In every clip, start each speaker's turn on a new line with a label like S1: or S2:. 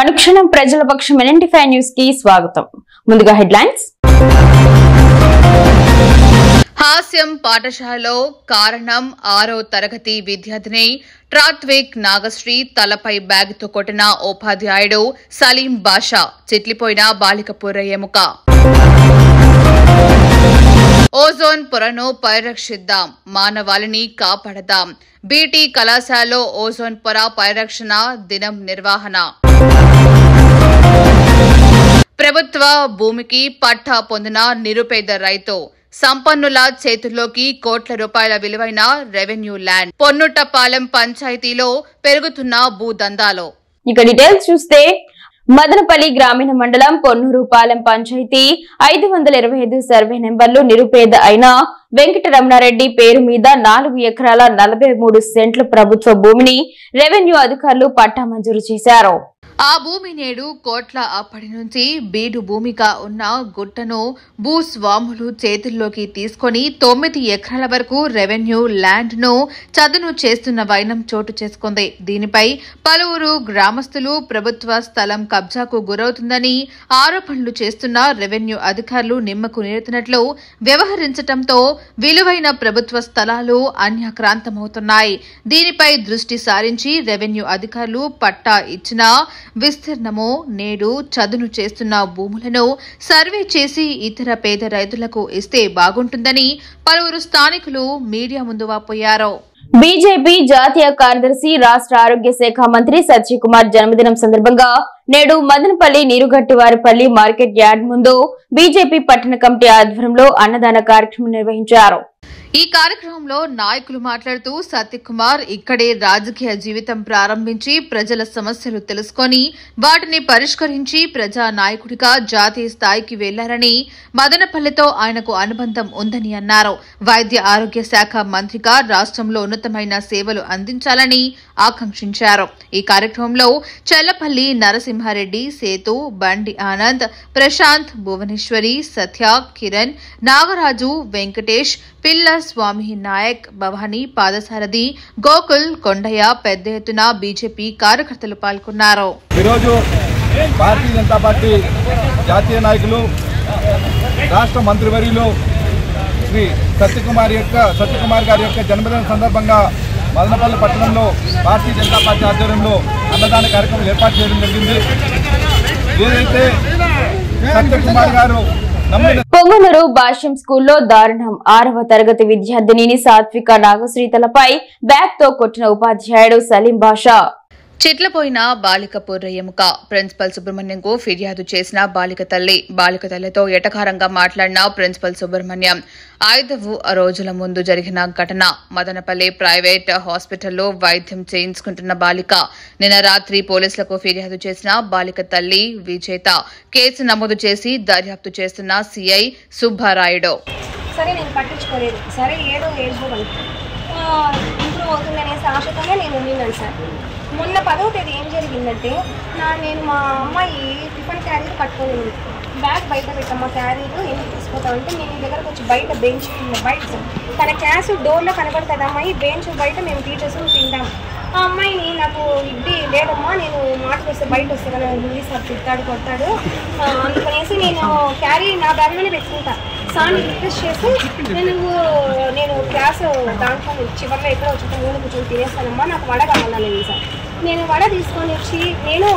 S1: అనుక్షణం ప్రజల పక్షం NN5 news కి స్వాగతం. ముందుగా హెడ్లైన్స్.
S2: హాస్యం పాఠశాలలో కారణం 6వ తరగతి విద్యార్థిని ట్రాత్విక్ నాగశ్రీ తలపై బ్యాగ్తో కొట్టిన ఉపాధ్యాయుడు సలీం బాషా, చిట్లిపోయిన బాలిక పొర ఎముక. ఓజోన్ పొరను పరిరక్షిద్దాం, మానవాళిని కాపాడదాం. బీటీ కళాశాలలో ఓజోన్ పొర పరిరక్షణ దినం నిర్వహణ. ప్రభుత్వ భూమికి పట్టా పొందిన నిరుపేద రైతు, సంపన్నుల చేతుల్లోకి కోట్ల రూపాయల విలువైన రెవెన్యూ ల్యాండ్. పొన్నుటపాలెం పంచాయతీలో పెరుగుతున్న భూదందాలు.
S1: ఇక డీటెయిల్స్ చూస్తే మదనపల్లి గ్రామీణ మండలం పొన్నూరుపాలెం పంచాయతీ 525 సర్వే నెంబర్లు నిరుపేద అయిన వెంకటరమణారెడ్డి పేరు మీద 4 ఎకరాల 43 సెంట్ల ప్రభుత్వ భూమిని రెవెన్యూ అధికారులు పట్టా మంజూరు చేశారు.
S2: ఆ భూమి నేడు కోట్ల అప్పటి నుంచి బీడు భూమిగా ఉన్న గుట్టను భూస్వాములు చేతుల్లోకి తీసుకుని 9 ఎకరాల వరకు రెవెన్యూ ల్యాండ్ ను చదును చేస్తున్న వైనం చోటు చేసుకుంది. దీనిపై పలువురు గ్రామస్తులు ప్రభుత్వ స్థలం కబ్జాకు గురవుతుందని ఆరోపణలు చేస్తున్న రెవెన్యూ అధికారులు నిమ్మకు నీరుతున్నట్లు వ్యవహరించడంతో విలువైన ప్రభుత్వ స్థలాలు అన్యాక్రాంతమవుతున్నాయి. దీనిపై దృష్టి సారించి రెవెన్యూ అధికారులు పట్టా ఇచ్చిన విస్తీర్ణము నేడు చదును చేస్తున్న భూములను సర్వే చేసి ఇతర పేద రైతులకు ఇస్తే బాగుంటుందని పలువురు స్థానికులు మీడియా ముందు వాపోయారు.
S1: బీజేపీ జాతీయ కార్యదర్శి రాష్ట్ర ఆరోగ్య శాఖ మంత్రి సత్యకుమార్ జన్మదినం సందర్భంగా నేడు మదనపల్లి నీరుగట్టివారిపల్లి మార్కెట్ యార్డ్ ముందు బీజేపీ పట్టణ కమిటీ ఆధ్వర్యంలో అన్నదాన కార్యక్రమం నిర్వహించారు.
S2: ఈ కార్యక్రమంలో నాయకులు మాట్లాడుతూ సత్యకుమార్ ఇక్కడే రాజకీయ జీవితం ప్రారంభించి ప్రజల సమస్యలు తెలుసుకొని వాటిని పరిష్కరించి ప్రజా నాయకుడిగా జాతీయ స్థాయికి వెళ్లారని, మదనపల్లితో ఆయనకు అనుబంధం ఉందని అన్నారు. వైద్య ఆరోగ్య శాఖ మంత్రిగా రాష్ట్రంలో ఉన్నతమైన సేవలు అందించాలని ఆకాంక్షించారు. ఈ కార్యక్రమంలో చెల్లపల్లి నరసింహారెడ్డి, సేతు, బండి ఆనంద్, ప్రశాంత్, భువనేశ్వరి, సత్య, కిరణ్, నాగరాజు, వెంకటేష్, పిల్ల స్వామి నాయక్, భవానీ, పాదసారథి, గోకుల్, కొండయ్య పెద్ద ఎత్తున బీజేపీ కార్యకర్తలు పాల్గొన్నారు.
S3: ఈరోజు భారతీయ జనతా పార్టీ జాతీయ నాయకులు రాష్ట్ర మంత్రివర్యులు శ్రీ సత్యకుమార్ గారి యొక్క జన్మదిన సందర్భంగా మదనపల్లి పట్టణంలో భారతీయ జనతా పార్టీ ఆధ్వర్యంలో అన్నదాన కార్యక్రమం ఏర్పాటు చేయడం జరిగింది. ఏదైతే సత్యకుమార్ గారు
S1: పొంగనూరు భాష్యం స్కూల్లో దారుణం. 6వ తరగతి విద్యార్థిని సాత్విక నాగశ్రీ తలపై బ్యాగ్ తో కొట్టిన ఉపాధ్యాయుడు సలీం బాషా.
S2: చిట్లపోయిన బాలిక పొర్ర ఎముక. ప్రిన్సిపల్ సుబ్రహ్మణ్యంకు ఫిర్యాదు చేసిన బాలిక తల్లితో ఎటకారంగా మాట్లాడిన ప్రిన్సిపల్ సుబ్రహ్మణ్యం. 5 రోజుల ముందు జరిగిన ఘటన. మదనపల్లి ప్రైవేట్ హాస్పిటల్లో వైద్యం చేయించుకుంటున్న బాలిక నిన్న రాత్రి పోలీసులకు ఫిర్యాదు చేసిన బాలిక తల్లి విజేత కేసు నమోదు చేసి దర్యాప్తు చేస్తున్న సిఐ సుబ్బారాయుడు.
S4: సరే నేను పట్టించుకోలేదు, సరే ఏదో ఏడ్చుకోగలను, ఇంప్రూవ్ అవుతుందనేసి ఆశతోనే నేను ఉన్నాను సార్. మొన్న 10వ తేదీ ఏం జరిగిందంటే నేను మా అమ్మాయి టిఫిన్ క్యారీర్ పట్టుకొని బ్యాగ్ బయట పెట్టమ్మా, క్యారీర్ ఎందుకు తీసుకుంటామంటే నేను ఈ దగ్గరకు వచ్చి బయట బెంచ్ బయట తన క్లాసు డోర్లో కనబడుతుంది అమ్మాయి, బెంచ్ బయట మేము టీచర్స్ తింటాం. ఆ అమ్మాయిని నాకు ఇది లేదమ్మా, నేను మాటకు వస్తే బయట వస్తే కదా హిందీ సార్ తిట్టాడు కొడతాడు, అందుకనేసి నేను క్యారీ నా బ్యాగ్లోనే పెట్టుకుంటా. సార్ని రిక్వెస్ట్ చేసి నేను క్లాస్ దాంట్లో చివరిలో ఎక్కడో వచ్చి మూడు కూర్చొని తినేస్తానమ్మా, నాకు వడ కావాలని సార్. నేను వడ తీసుకొని వచ్చి నేను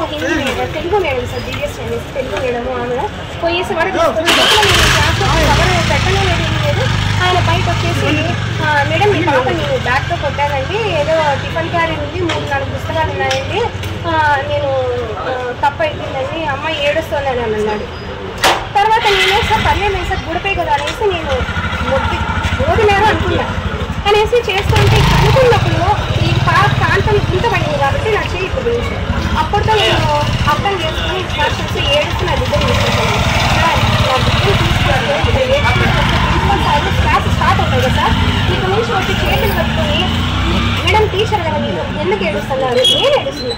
S4: Telugu madam sir, GDS Telugu madam ఆమె పోయేసి వడ తీసుకొని నేను క్లాస్లో కవర్ పెట్టడం లేదు. ఆయన బయట వచ్చేసి మేడం మీ పాప నేను బ్యాగ్తో కొట్టానండి, ఏదో టిఫిన్ క్యారీ ఉంది, 3-4 పుస్తకాలు ఉన్నాయండి, నేను తప్పు అయిపోయిందండి, అమ్మాయి ఏడుస్తోందని అని అన్నాడు. తర్వాత నేను సార్ పర్లేదు సార్ గుడిపే కదా అనేసి నేను ఓదిలేరు అనుకున్నా అనేసి చేస్తుంటే అనుకున్నప్పుడు ఈ ప్రాంతం ఇంత పడింది కాబట్టి నా చేయి ఇప్పుడు అప్పటితో నేను అర్థం చేసుకుని సార్ చూసి ఏడుస్తూ నా బిడ్డను తీసుకుంటాను. నా బిడ్డను తీసుకున్నాను క్లాస్ స్టార్ట్ అవుతుంది కదా సార్, ఇక నుంచి వచ్చి చేతులు కట్టుకొని మేడం టీచర్ కదా మీరు ఎందుకు ఏడుస్తున్నారు, నేను ఏడుస్తున్నా,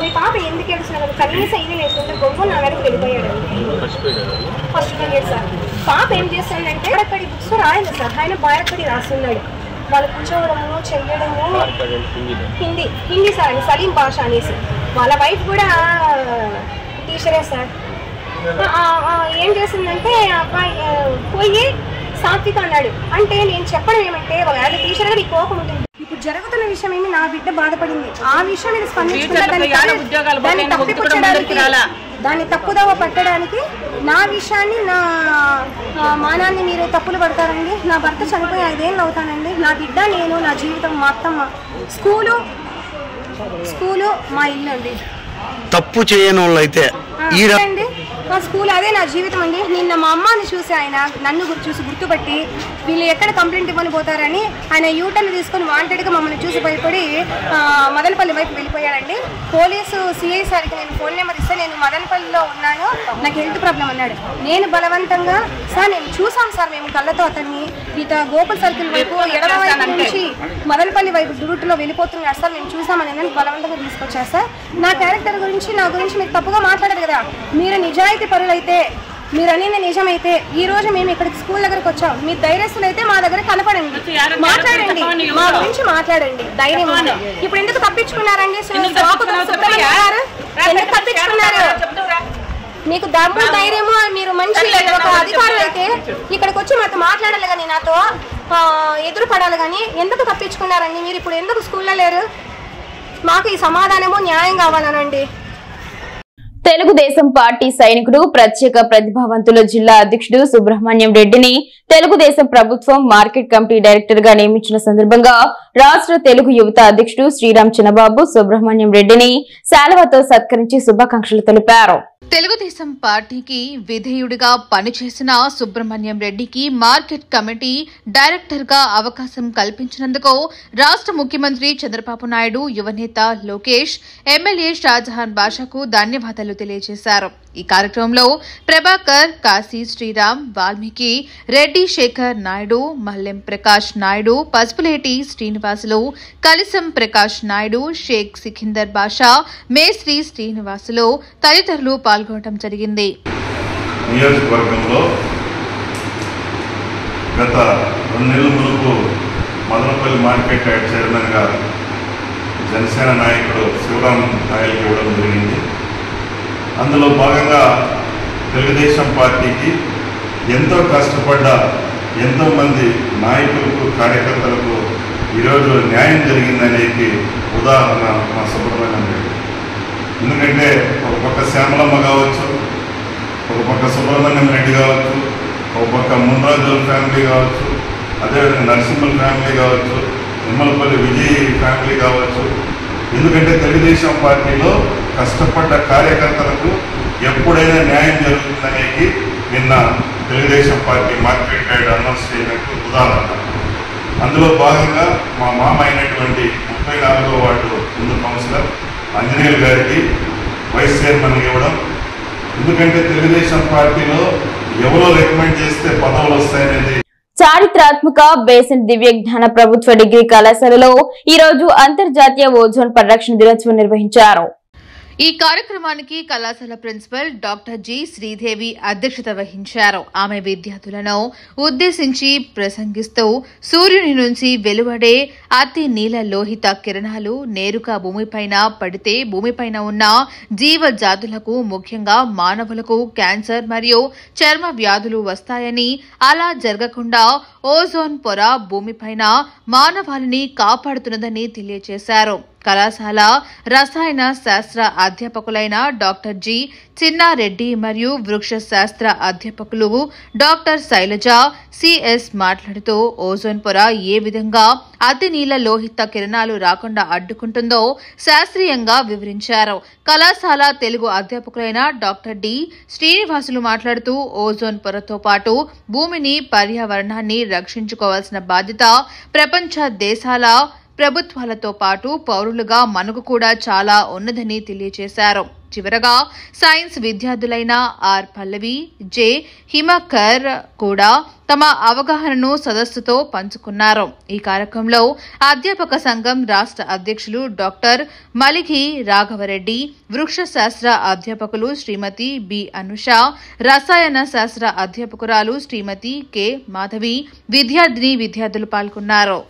S4: మీ పాప ఎందుకు ఏడుస్తున్నారు, కనీసం ఇది లేకుంటే గొంగ నా వెనక్కి వెళ్ళిపోయాడు. ఫస్ట్ పీరియడ్ సార్ పాప ఏం చేస్తాడంటే బారక్కడి బుక్స్ రాయలేదు సార్, ఆయన బారక్కడి రాస్తున్నాడు. వాళ్ళు కూర్చోవడము చెయ్యడము హిందీ సార్, సలీం భాష అనేసి వాళ్ళ వైఫ్ కూడా టీచరే సార్. ఏం చేసిందంటే అబ్బాయి పోయి సాత్విక అన్నాడు. అంటే నేను చెప్పడం ఏమంటే ఒకవేళ టీచర్ గా నీకు కోపం ఉంటుంది. ఇప్పుడు జరుగుతున్న విషయం ఏమి, నా బిడ్డ బాధపడింది, ఆ విషయం నేను దాన్ని తప్పుదోవ పట్టడానికి నా విషయాన్ని, నా మానాన్ని మీరు తప్పులు పడతారండి. నా భర్త చనిపోయి 5 ఏళ్ళు అవుతానండి. నా బిడ్డ, నేను, నా జీవితం, మా అత్తమ్మ, స్కూలు మా ఇల్లు అండి.
S5: తప్పు చేయని వాళ్ళు అయితే
S4: అండి మా స్కూల్ అదే నా జీవితం అండి. నిన్న మా అమ్మని చూసి ఆయన నన్ను చూసి గుర్తుపట్టి వీళ్ళు ఎక్కడ కంప్లైంట్ ఇవ్వని పోతారని ఆయన యూటర్న్ తీసుకొని వాంటెడ్గా మమ్మల్ని చూసి భయపడి మదనపల్లి వైపు వెళ్ళిపోయాడండి. పోలీసు సిఐ సార్కి నేను ఫోన్ నెంబర్ ఇస్తే నేను మదనపల్లిలో ఉన్నాను, నాకు హెల్త్ ప్రాబ్లం అన్నాడు. నేను బలవంతంగా సార్ నేను చూసాం సార్ మేము కళ్ళతో అతన్ని ఇట గోకుల్ సర్కిల్ వైపు ఎడమ వైపు నుంచి మదనపల్లి వైపు రూట్లో వెళ్ళిపోతున్నాడు సార్, మేము చూసామని బలవంతంగా తీసుకొచ్చారు సార్. నా క్యారెక్టర్ గురించి, నా గురించి మీరు తప్పుగా మాట్లాడారు కదా. మీరు నిజాయితీ పరులైతే, మీరు అనేది నిజమైతే ఈ రోజు మేము ఇక్కడికి స్కూల్ దగ్గరకు వచ్చాం. మీ ధైర్యస్తులు అయితే మా దగ్గర కనపడండి, మాట్లాడండి, మా గురించి మాట్లాడండి, ధైర్యం ఉంది. ఇప్పుడు ఎందుకు తప్పించుకున్నారండి? ఎందుకు తప్పించుకున్నారు? మీకు దమ్ము ధైర్యము, మీరు మంచి ఒక అధికారులు అయితే ఇక్కడికి వచ్చి మాతో మాట్లాడాలి కానీ, నాతో ఎదురు పడాలి కానీ ఎందుకు తప్పించుకున్నారండి? మీరు ఇప్పుడు ఎందుకు స్కూల్లో లేరు? మాకు ఈ సమాధానము న్యాయం కావాలనండి.
S1: తెలుగుదేశం పార్టీ సైనికుడు, ప్రత్యేక ప్రతిభావంతుల జిల్లా అధ్యక్షుడు సుబ్రహ్మణ్యం రెడ్డిని తెలుగుదేశం ప్రభుత్వం మార్కెట్ కమిటీ డైరెక్టర్ గా నియమించిన సందర్భంగా రాష్ట్ర తెలుగు యువత అధ్యక్షుడు శ్రీరామ్ చిన్నబాబు సుబ్రహ్మణ్యం రెడ్డిని శాలువాతో సత్కరించి శుభాకాంక్షలు తెలిపారు.
S2: తెలుగుదేశం పార్టీకి విధేయుడిగా పనిచేసిన సుబ్రహ్మణ్యం రెడ్డికి మార్కెట్ కమిటీ డైరెక్టర్ గా అవకాశం కల్పించినందుకు రాష్ట్ర ముఖ్యమంత్రి చంద్రబాబు నాయుడు, యువనేత లోకేష్, ఎమ్మెల్యే షాజహాన్ బాషాకు ధన్యవాదాలు తెలియజేశారు. ఈ కార్యక్రమంలో ప్రభాకర్, కాశీ శ్రీరామ్, వాల్మీకి, రెడ్డి శేఖర్ నాయుడు, మల్లెం ప్రకాష్ నాయుడు, పసుపులేటి శ్రీనివాసులు, కలిసం ప్రకాష్ నాయుడు, షేక్ సికిందర్ బాషా, మేస్త్రి శ్రీనివాసులు తదితరులు పాల్గొనడం జరిగింది.
S6: నియోజకవర్గంలో గత 2 నెలల మునుపు మదనపల్లి మార్కెట్ యార్డ్ చైర్మన్ గా జనసేన నాయకుడు శివరామ్ నాయకులు ఇవ్వడం జరిగింది. అందులో భాగంగా తెలుగుదేశం పార్టీకి ఎంతో కష్టపడ్డ ఎంతోమంది నాయకులకు, కార్యకర్తలకు ఈరోజు న్యాయం జరిగిందనేది ఉదాహరణ మా సుబ్రహ్మణ్యం రెడ్డి. ఎందుకంటే ఒక పక్క శ్యామలమ్మ కావచ్చు, ఒక పక్క సుబ్రహ్మణ్యం రెడ్డి కావచ్చు, ఒక పక్క మున్రాజుల ఫ్యామిలీ కావచ్చు, అదేవిధంగా నరసింహుల ఫ్యామిలీ కావచ్చు, నిమ్మలపల్లి విజయ్ ఫ్యామిలీ కావచ్చు. ఎందుకంటే తెలుగుదేశం పార్టీలో కష్టపడ్డ కార్యకర్తలకు ఎప్పుడైనా న్యాయం జరుగుతుందనేది నిన్న Telugu Desam party market yard announce చేయడానికి ఉదాహరణ. అందులో భాగంగా మా మామ అయినటువంటి 34వ వార్డు ముందు కౌన్సిలర్ ఆంజనేయులు గారికి వైస్ చైర్మన్ ఇవ్వడం. ఎందుకంటే తెలుగుదేశం పార్టీలో ఎవరో రికమెండ్ చేస్తే పదవులు వస్తాయనేది.
S1: చారిత్రాత్మక బేసిన్ దివ్య జ్ఞాన ప్రభుత్వ డిగ్రీ కళాశాలలో ఈ రోజు అంతర్జాతీయ ఓజోన్ పరిరక్షణ దినోత్సవం నిర్వహించారు.
S2: ఈ కార్యక్రమానికి కళాశాల ప్రిన్సిపల్ డాక్టర్ జి శ్రీదేవి అధ్యక్షత వహించారు. ఆమె విద్యార్థులను ఉద్దేశించి ప్రసంగిస్తూ సూర్యుని నుంచి వెలువడే అతి నీల లోహిత కిరణాలు నేరుగా భూమిపైన పడితే భూమిపైన ఉన్న జీవజాతులకు, ముఖ్యంగా మానవులకు క్యాన్సర్ మరియు చర్మ వ్యాధులు వస్తాయని, అలా జరగకుండా ఓజోన్ పొర భూమిపైన మానవాళిని కాపాడుతున్నదని తెలియజేశారు. కళాశాల రసాయన శాస్త్ర అధ్యాపకులైన డాక్టర్ జి చిన్నారెడ్డి మరియు వృక్ష శాస్త్ర అధ్యాపకులు డాక్టర్ శైలజ సిఎస్ మాట్లాడుతూ ఓజోన్ పొర ఏ విధంగా అతి నీల లోహిత కిరణాలు రాకుండా అడ్డుకుంటుందో శాస్త్రీయంగా వివరించారు. కళాశాల తెలుగు అధ్యాపకులైన డాక్టర్ డి శ్రీనివాసులు మాట్లాడుతూ ఓజోన్ పొరతో పాటు భూమిని, పర్యావరణాన్ని రక్షించుకోవాల్సిన బాధ్యత ప్రపంచ దేశాల ప్రభుత్వాలతో పాటు పౌరులుగా మనకు కూడా చాలా ఉన్నదని తెలియజేశారు. చివరగా సైన్స్ విద్యార్థులైన ఆర్ పల్లవి, జె హిమకర్ కూడా తమ అవగాహనను సదస్సుతో పంచుకున్నారు. ఈ కార్యక్రమంలో అధ్యాపక సంఘం రాష్ట్ర అధ్యక్షులు డాక్టర్ మలిఘి రాఘవరెడ్డి, వృక్ష శాస్త్ర అధ్యాపకులు శ్రీమతి బి అనుష, రసాయన శాస్త్ర అధ్యాపకురాలు శ్రీమతి కె మాధవి, విద్యార్థిని విద్యార్థులు పాల్గొన్నారు.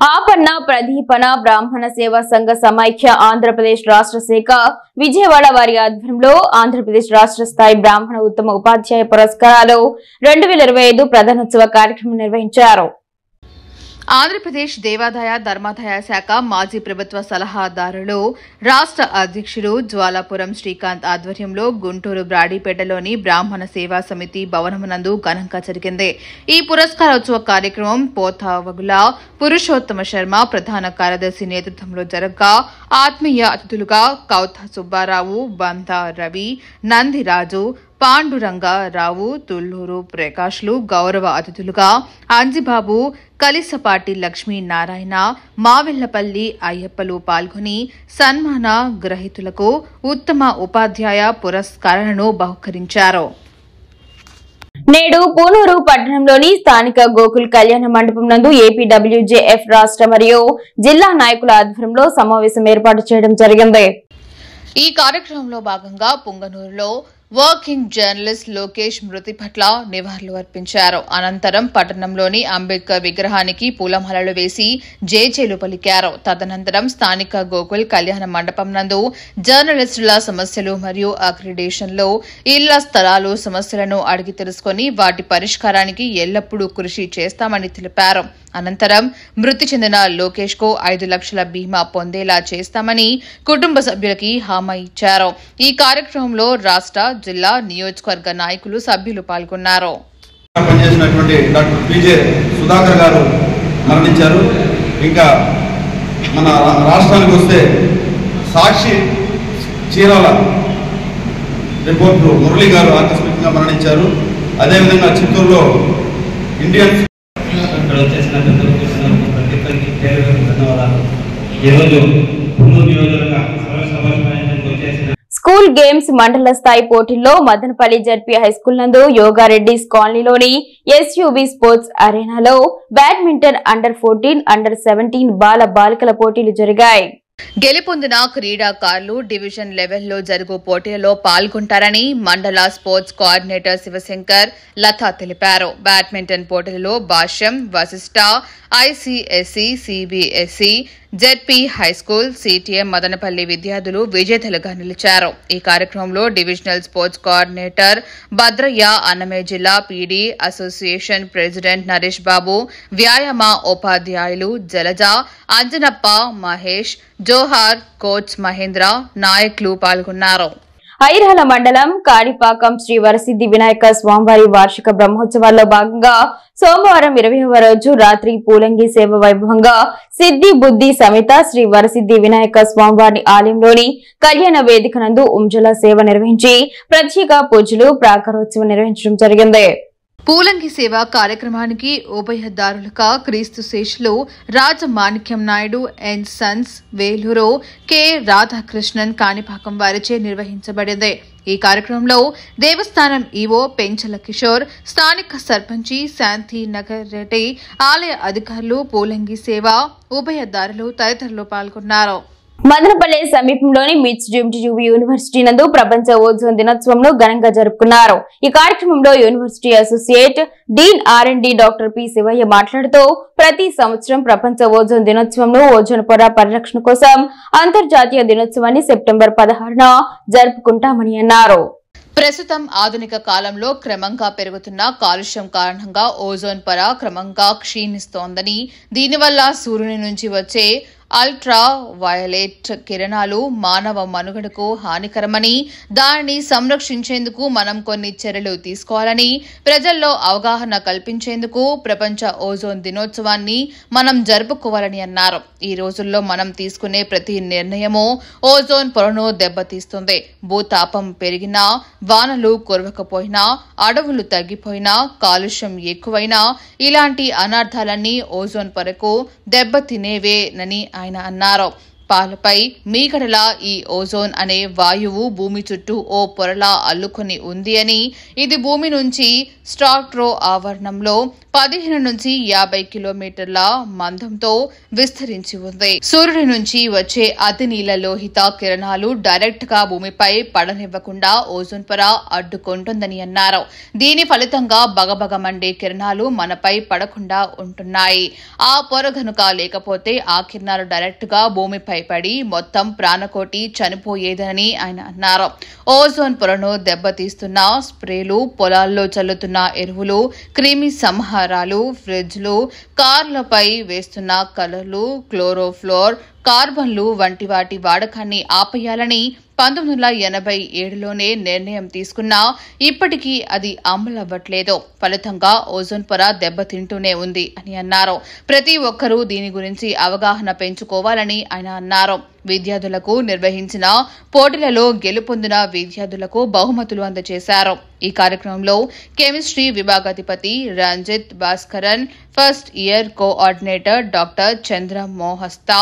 S1: ఆపన్న ప్రదీపన బ్రాహ్మణ సేవా సంఘ సమైక్య ఆంధ్రప్రదేశ్ రాష్ట్ర శాఖ విజయవాడ వారి ఆధ్వర్యంలో ఆంధ్రప్రదేశ్ రాష్ట్ర స్థాయి బ్రాహ్మణ ఉత్తమ ఉపాధ్యాయ పురస్కారాలు 2025 ప్రధానోత్సవ కార్యక్రమం నిర్వహించారు.
S2: ఆంధ్రప్రదేశ్ దేవాదాయ ధర్మాదాయ శాఖ మాజీ ప్రభుత్వ సలహాదారులు రాష్ట్ర అధ్యక్షుడు జ్వాలాపురం శ్రీకాంత్ ఆధ్వర్యంలో గుంటూరు బ్రాడీపేటలోని బ్రాహ్మణ సేవా సమితి భవనమునందు ఘనంగా జరిగింది. ఈ పురస్కారోత్సవ కార్యక్రమం పోతావగుల పురుషోత్తమ శర్మ ప్రధాన కార్యదర్శి నేతృత్వంలో జరగగా ఆత్మీయ అతిథులుగా కౌత సుబ్బారావు, బందా రవి, నందిరాజు, పాండురంగారావు, తుళ్లూరు ప్రకాష్లు గౌరవ అతిథులుగా అంజిబాబు, కలిసపాటి లక్ష్మీనారాయణ, మావెల్లపల్లి అయ్యప్పలు పాల్గొని సన్మాన గ్రహీతులకు ఉత్తమ ఉపాధ్యాయ పురస్కారాలను బహుకరించారు.
S1: నేడు పూనూరు పట్టణంలోని స్థానిక గోకుల్ కళ్యాణ మండపం నందు ఏపీడబ్ల్యూజేఎఫ్ రాష్ట్ర మరియు జిల్లా నాయకుల ఆధ్వర్యంలో సమావేశం ఏర్పాటు చేయడం జరిగింది.
S2: ఈ కార్యక్రమంలో భాగంగా పుంగనూరులో వర్కింగ్ జర్నలిస్ట్ లోకేష్ మృతి పట్ల నివాళులు అర్పించారు. అనంతరం పట్టణంలోని అంబేద్కర్ విగ్రహానికి పూలమాలలు వేసి జేజేలు పలికారు. తదనంతరం స్థానిక గోకుల్ కళ్యాణ మండపం నందు జర్నలిస్టుల సమస్యలు మరియు అక్రిడేషన్లో ఇళ్ల స్థలాలు సమస్యలను అడిగి తెలుసుకుని వాటి పరిష్కారానికి ఎల్లప్పుడూ కృషి చేస్తామని తెలిపారు. అనంతరం మృతి చెందిన లోకేష్ కు 5 లక్షల బీమా పొందేలా చేస్తామని కుటుంబ సభ్యులకి హామీ ఇచ్చారు. ఈ కార్యక్రమంలో రాష్ట్ర, జిల్లా, నియోజకవర్గ నాయకులు, సభ్యులు పాల్గొన్నారు.
S3: పనిచేసినటువంటి డాక్టర్ పిజే సుధాకర్ గారు మరణించారు. ఇంకా మన రాష్ట్రానికి వస్తే సాక్షి చీరాల రిపోర్టర్ మురళి గారు ఆకస్మికంగా మరణించారు. అదేవిధంగా చిత్తూరులో ఇండియన్
S7: వచ్చేసిన ప్రతి ఒక్కరికి పేరు ధన్యవాదాలు. ఈరోజు
S1: స్కూల్ గేమ్స్ మండల స్థాయి పోటీల్లో మదనపల్లి జడ్పీ హైస్కూల్ నందు యోగారెడ్డిస్ కాలనీలోని ఎస్యూబీ స్పోర్ట్స్ అరేనాలో బ్యాడ్మింటన్ అండర్-14, అండర్-17 బాలికల పోటీలు జరిగాయి.
S2: గెలుపొందిన క్రీడాకారులు డివిజన్ లెవెల్లో జరుగు పోటీలలో పాల్గొంటారని మండల స్పోర్ట్స్ కోఆర్డినేటర్ శివశంకర్, లత తెలిపారు. బ్యాడ్మింటన్ పోటీలలో Bhashyam, Vasishta, ICSE, CBSE, ZP high school, CTM Madanapalle విద్యార్థులు విజేతలుగా నిలిచారు. ఈ కార్యక్రమంలో divisional sports coordinator Bhadrayya, Annamayya జిల్లా PD association president Naresh Babu, వ్యాయామ ఉపాధ్యాయులు జలజ, అంజనప్ప, మహేష్, జోహార్, కోచ్ మహేంద్ర, నాయకులు పాల్గొన్నారు.
S1: ఐరాల మండలం కాణిపాకం శ్రీ వరసిద్ధి వినాయక స్వామివారి వార్షిక బ్రహ్మోత్సవాల్లో భాగంగా సోమవారం 20వ రోజు రాత్రి పూలంగి సేవ వైభవంగా సిద్ధి బుద్ధి సమేత శ్రీ వరసిద్ధి వినాయక స్వామివారి ఆలయంలోని కళ్యాణ వేదిక నందు ఉంజల సేవ నిర్వహించి ప్రత్యేక పూజలు, ప్రాకారోత్సవం నిర్వహించడం జరిగింది.
S2: పూలంగి సేవ కార్యక్రమానికి ఉభయదారులుగా క్రీస్తు శేషులు Rajamanikyam Naidu and sons, Vellore K Radhakrishnan, Kanipakam వారిచే నిర్వహించబడింది. ఈ కార్యక్రమంలో దేవస్థానం ఈవో పెంచల కిషోర్, స్థానిక సర్పంచి శాంతి నగర్ రెడ్డి, ఆలయ అధికారులు, పూలంగి సేవ ఉభయదారులు తదితరులు పాల్గొన్నారు.
S1: మదనపల్లి సమీపంలోని మిట్స్ యూనివర్సిటీ నందు ప్రపంచ ఓజోన్ దినోత్సవంను ఘనంగా జరుపుకున్నారు. ఈ కార్యక్రమంలో university associate dean R and D doctor P Sivaiah మాట్లాడుతూ ప్రతి సంవత్సరం ప్రపంచ ఓజోన్ దినోత్సవంను ఓజోన్ పొర పరిరక్షణ కోసం అంతర్జాతీయ దినోత్సవాన్ని సెప్టెంబర్ 16న జరుపుకుంటామని అన్నారు.
S2: ప్రస్తుతం ఆధునిక కాలంలో క్రమంగా పెరుగుతున్న కాలుష్యం కారణంగా ఓజోన్ పొర క్రమంగా క్షీణిస్తోందని, దీనివల్ల సూర్యుని నుంచి వచ్చే అల్ట్రా వయలెట్ కిరణాలు మానవ మనుగడకు హానికరమని, దానిని సంరక్షించేందుకు మనం కొన్ని చర్యలు తీసుకోవాలని ప్రజల్లో అవగాహన కల్పించేందుకు ప్రపంచ ఓజోన్ దినోత్సవాన్ని మనం జరుపుకోవాలని అన్నారు. ఈ రోజుల్లో మనం తీసుకునే ప్రతి నిర్ణయమూ ఓజోన్ పొరను దెబ్బతీస్తుంది. భూతాపం పెరిగినా, వానలు కురవకపోయినా, అడవులు తగ్గిపోయినా, కాలుష్యం ఎక్కువైనా ఇలాంటి అనర్థాలన్నీ ఓజోన్ పొరకు దెబ్బతినేవేనని ఆయన అన్నారు. పాలపై మీగడలా ఈ ఓజోన్ అనే వాయువు భూమి చుట్టూ ఓ పొరలా అల్లుకొని ఉంది అని, ఇది భూమి నుంచి స్ట్రాటో ఆవరణంలో 15 నుంచి 50 కిలోమీటర్ల మందంతో విస్తరించి ఉంది. సూర్యుడి నుంచి వచ్చే అతి నీల లోహిత కిరణాలు డైరెక్ట్ గా భూమిపై పడనివ్వకుండా ఓజోన్ పొర అడ్డుకుంటుందని అన్నారు. దీని ఫలితంగా బగబగ మండే కిరణాలు మనపై పడకుండా ఉంటున్నాయి. ఆ పొర గనుక లేకపోతే ఆ కిరణాలు డైరెక్ట్ గా భూమిపై పడి మొత్తం ప్రాణకోటి చనిపోయేదని ఆయన అన్నారు. ఓజోన్ పొరను దెబ్బతీస్తున్న స్ప్రేలు, పొలాల్లో చల్లుతున్న ఎరువులు, క్రిమి సంహారాలు, ఫ్రిడ్జ్లు, కార్లపై వేస్తున్న కలర్లు, క్లోరోఫ్లోర్, కార్బన్లు వంటి వాటి వాడకాన్ని ఆపేయాలని 1987లోనే నిర్ణయం తీసుకున్నా ఇప్పటికీ అది అమలవ్వట్లేదు. ఫలితంగా ఓజోన్ పొర దెబ్బతింటూనే ఉంది అని అన్నారు. ప్రతి ఒక్కరూ దీని గురించి అవగాహన పెంచుకోవాలని ఆయన అన్నారు. విద్యార్థులకు నిర్వహించిన పోటీలలో గెలుపొందిన విద్యార్థులకు బహుమతులు అందజేశారు. ఈ కార్యక్రమంలో కెమిస్ట్రీ విభాగాధిపతి Ranjith Bhaskaran, first year coordinator doctor Chandra Mohasta,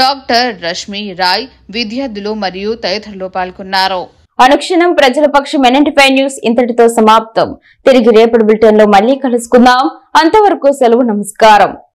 S2: doctor Rashmi Rai, విద్యార్థులు మరియు తదితరులు పాల్గొన్నారు.
S1: అనుక్షణం ప్రజల పక్షం NNT5 న్యూస్ ఇంతటితో సమాప్తం. తిరిగి రేపటి బులెటిన్ లో మళ్ళీ కలుసుకుందాం. అంతవరకు సెలవు. నమస్కారం.